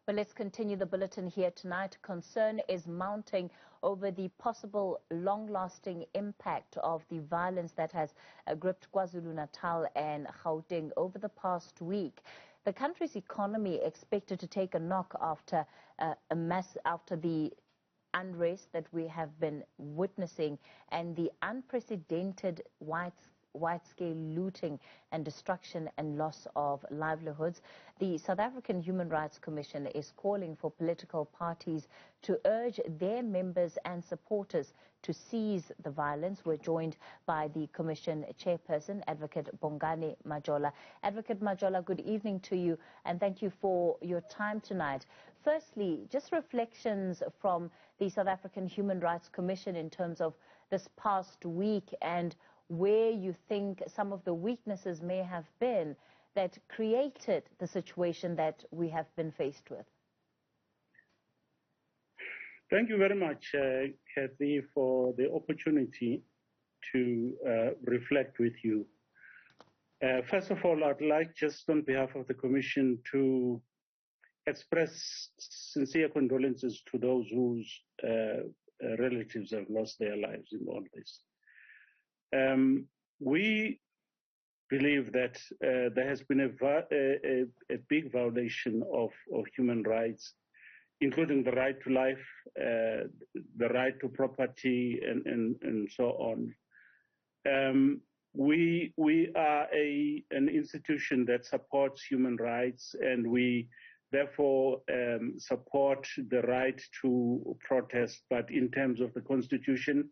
Well, let's continue the bulletin here tonight. Concern is mounting over the possible long-lasting impact of the violence that has gripped KwaZulu-Natal and Gauteng over the past week. The country's economy expected to take a knock after the unrest that we have been witnessing and the unprecedented wide-scale looting and destruction and loss of livelihoods. The South African Human Rights Commission is calling for political parties to urge their members and supporters to cease the violence. We're joined by the Commission Chairperson, Advocate Bongani Majola. Advocate Majola, good evening to you and thank you for your time tonight. Firstly, just reflections from the South African Human Rights Commission in terms of this past week and where you think some of the weaknesses may have been that created the situation that we have been faced with. Thank you very much, Kathy, for the opportunity to reflect with you. First of all, I'd like just on behalf of the Commission to express sincere condolences to those whose relatives have lost their lives in all this. We believe that there has been a big violation of human rights, including the right to life, the right to property, and so on. We are an institution that supports human rights, and we therefore support the right to protest, but in terms of the Constitution,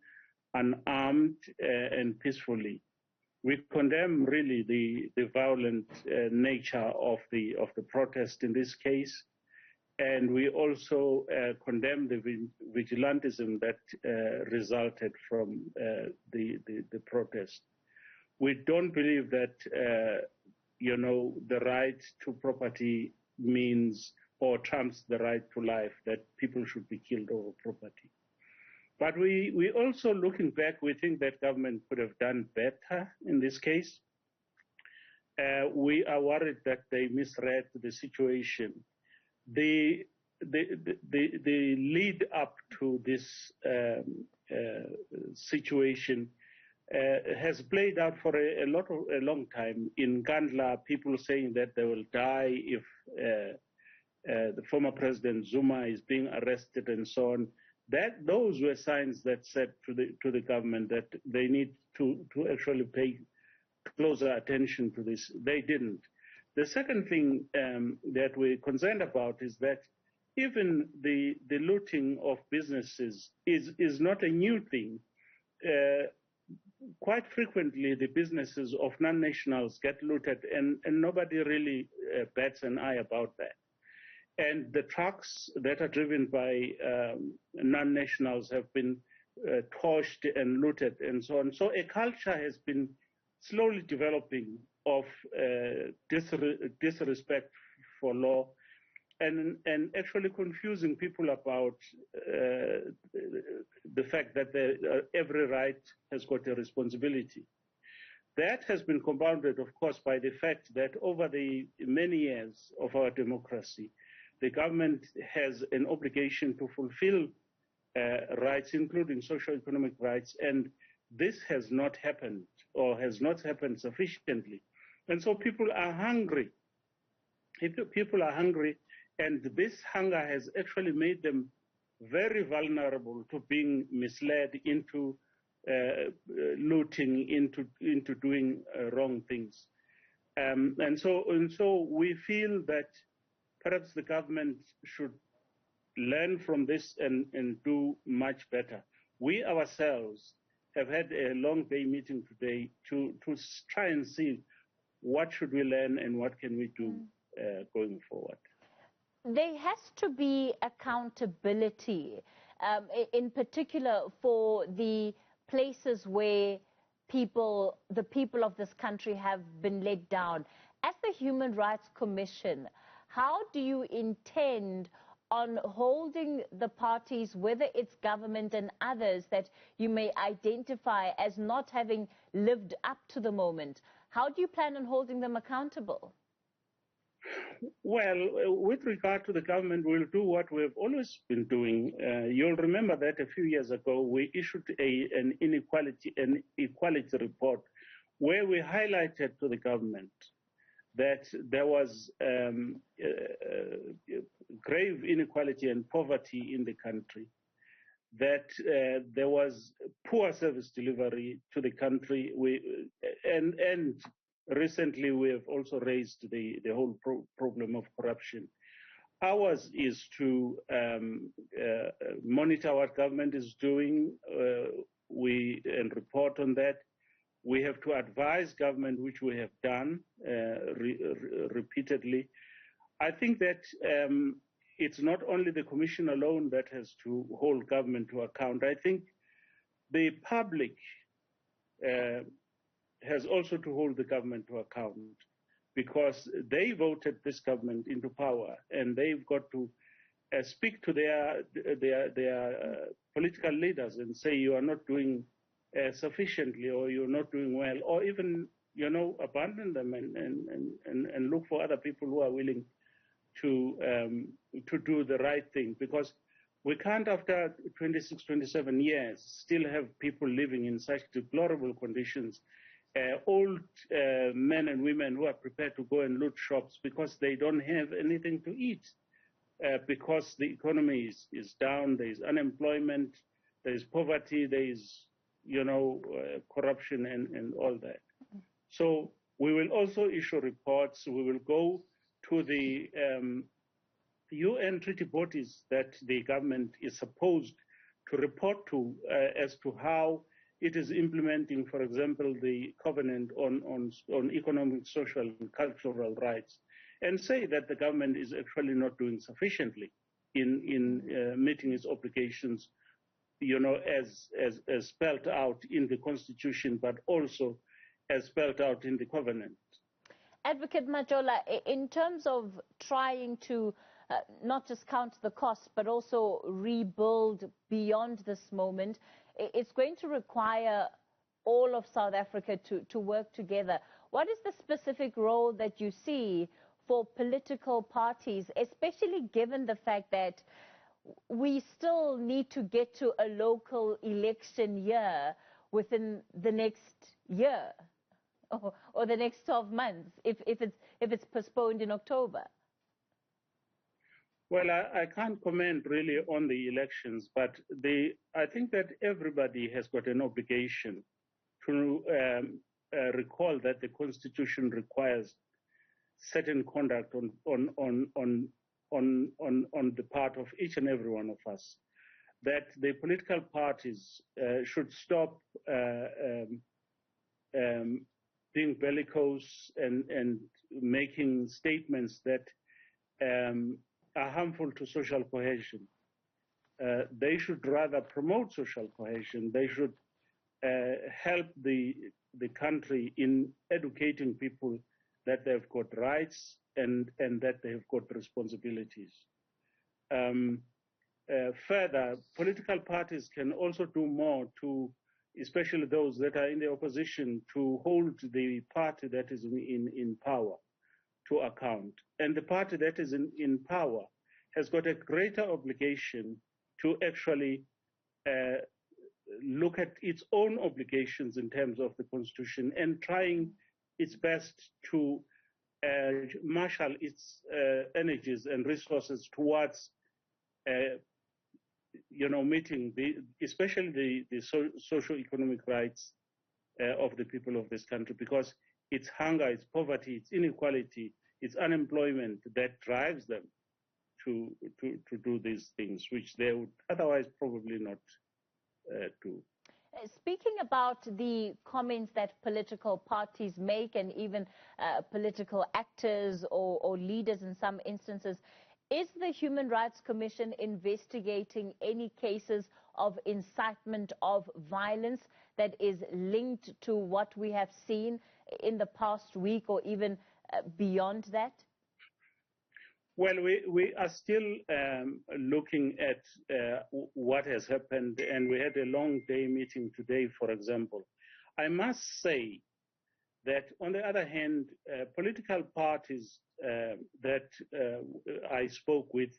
unarmed and peacefully. We condemn really the violent nature of the protest in this case, and we also condemn the vigilantism that resulted from the protest. We don't believe that the right to property means or trumps the right to life, that people should be killed over property. But we also, looking back, we think that government could have done better in this case. We are worried that they misread the situation. The lead up to this situation has played out for a long time. In Gandla, people saying that they will die if the former President Zuma is being arrested and so on. Those were signs that said to the government that they need to actually pay closer attention to this. They didn't. The second thing that we're concerned about is that even the looting of businesses is not a new thing. Quite frequently, the businesses of non-nationals get looted, and nobody really bats an eye about that. And the trucks that are driven by non-nationals have been torched and looted and so on. So a culture has been slowly developing of disrespect for law and actually confusing people about the fact that every right has got a responsibility. That has been compounded, of course, by the fact that over the many years of our democracy, the government has an obligation to fulfill rights, including socio-economic rights, and this has not happened or has not happened sufficiently. And so people are hungry. People are hungry, and this hunger has actually made them very vulnerable to being misled into looting, into doing wrong things. And so we feel that perhaps the government should learn from this and do much better. We ourselves have had a long day meeting today to try and see what should we learn and what can we do going forward. There has to be accountability, in particular for the places where the people of this country have been let down. As the Human Rights Commission, how do you intend on holding the parties, whether it's government and others, that you may identify as not having lived up to the moment? How do you plan on holding them accountable? Well, with regard to the government, we'll do what we've always been doing. You'll remember that a few years ago, we issued an equality report where we highlighted to the government that there was grave inequality and poverty in the country, that there was poor service delivery to the country, and recently we have also raised the whole problem of corruption. Ours is to monitor what government is doing, and report on that. We have to advise government, which we have done repeatedly. I think that it's not only the Commission alone that has to hold government to account. I think the public has also to hold the government to account, because they voted this government into power, and they've got to speak to their political leaders and say, you are not doing sufficiently, or you're not doing well, or even, abandon them and look for other people who are willing to do the right thing. Because we can't, after 26, 27 years, still have people living in such deplorable conditions, old men and women who are prepared to go and loot shops because they don't have anything to eat, because the economy is down, there is unemployment, there is poverty, there is corruption and all that. So we will also issue reports. We will go to the UN treaty bodies that the government is supposed to report to as to how it is implementing, for example, the covenant on economic, social, and cultural rights, and say that the government is actually not doing sufficiently in meeting its obligations, as spelled out in the Constitution, but also as spelled out in the covenant. Advocate Majola, in terms of trying to not just count the costs, but also rebuild beyond this moment, it's going to require all of South Africa to work together. What is the specific role that you see for political parties, especially given the fact that we still need to get to a local election year within the next year or the next 12 months if it's postponed in October? Well, I can't comment really on the elections, but I think that everybody has got an obligation to recall that the Constitution requires certain conduct on the part of each and every one of us, that the political parties should stop being bellicose and making statements that are harmful to social cohesion. They should rather promote social cohesion. They should help the country in educating people that they've got rights and that they've got responsibilities. Further, political parties can also do more to, especially those that are in the opposition, to hold the party that is in power to account. And the party that is in power has got a greater obligation to actually look at its own obligations in terms of the Constitution and trying its best to marshal its energies and resources towards meeting especially the socio-economic rights of the people of this country, because it's hunger, it's poverty, it's inequality, it's unemployment that drives them to do these things, which they would otherwise probably not do. Speaking about the comments that political parties make, and even political actors or leaders in some instances, is the Human Rights Commission investigating any cases of incitement of violence that is linked to what we have seen in the past week or even beyond that? Well, we are still looking at what has happened, and we had a long day meeting today, for example. I must say that, on the other hand, political parties that I spoke with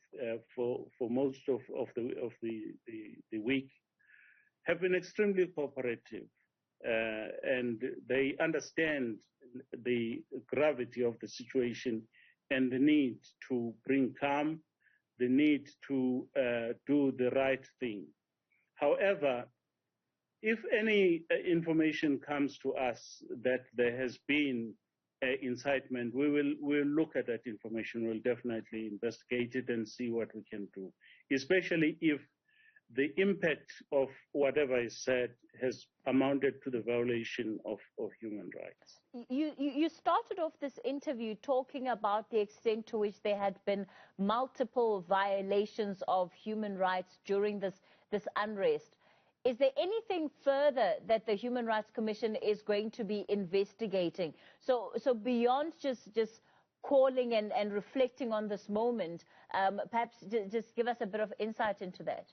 for most of the week have been extremely cooperative, and they understand the gravity of the situation and the need to bring calm, the need to do the right thing. However, if any information comes to us that there has been incitement, we'll look at that information. We'll definitely investigate it and see what we can do, especially if the impact of whatever is said has amounted to the violation of human rights. You started off this interview talking about the extent to which there had been multiple violations of human rights during this unrest. Is there anything further that the Human Rights Commission is going to be investigating? So beyond just calling and reflecting on this moment, perhaps just give us a bit of insight into that.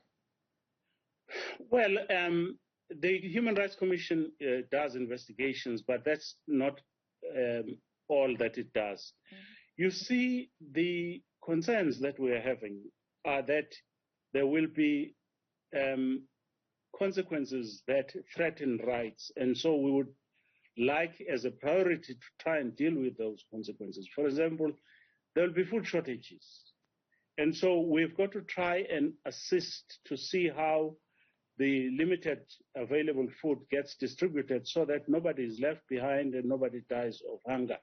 Well, the Human Rights Commission does investigations, but that's not all that it does. You see, the concerns that we are having are that there will be consequences that threaten rights, and so we would like, as a priority, to try and deal with those consequences. For example, there will be food shortages, and so we've got to try and assist to see how the limited available food gets distributed so that nobody is left behind and nobody dies of hunger.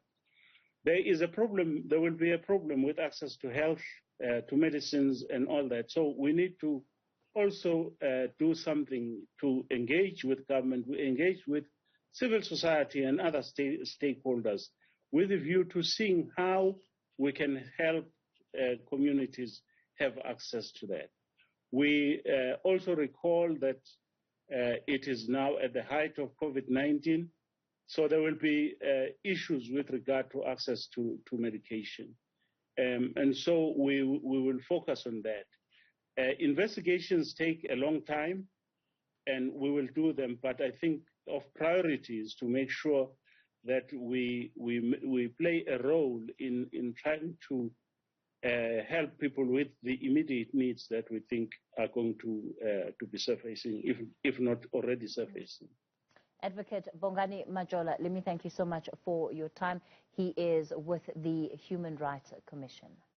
There is a problem, there will be a problem with access to health, to medicines and all that. So we need to also do something to engage with government, engage with civil society and other stakeholders with a view to seeing how we can help communities have access to that. We also recall that it is now at the height of COVID-19, so there will be issues with regard to access to medication. And so we will focus on that. Investigations take a long time, and we will do them, but I think of priorities to make sure that we play a role in trying to help people with the immediate needs that we think are going to be surfacing, if not already surfacing. Advocate Bongani Majola, let me thank you so much for your time. He is with the Human Rights Commission.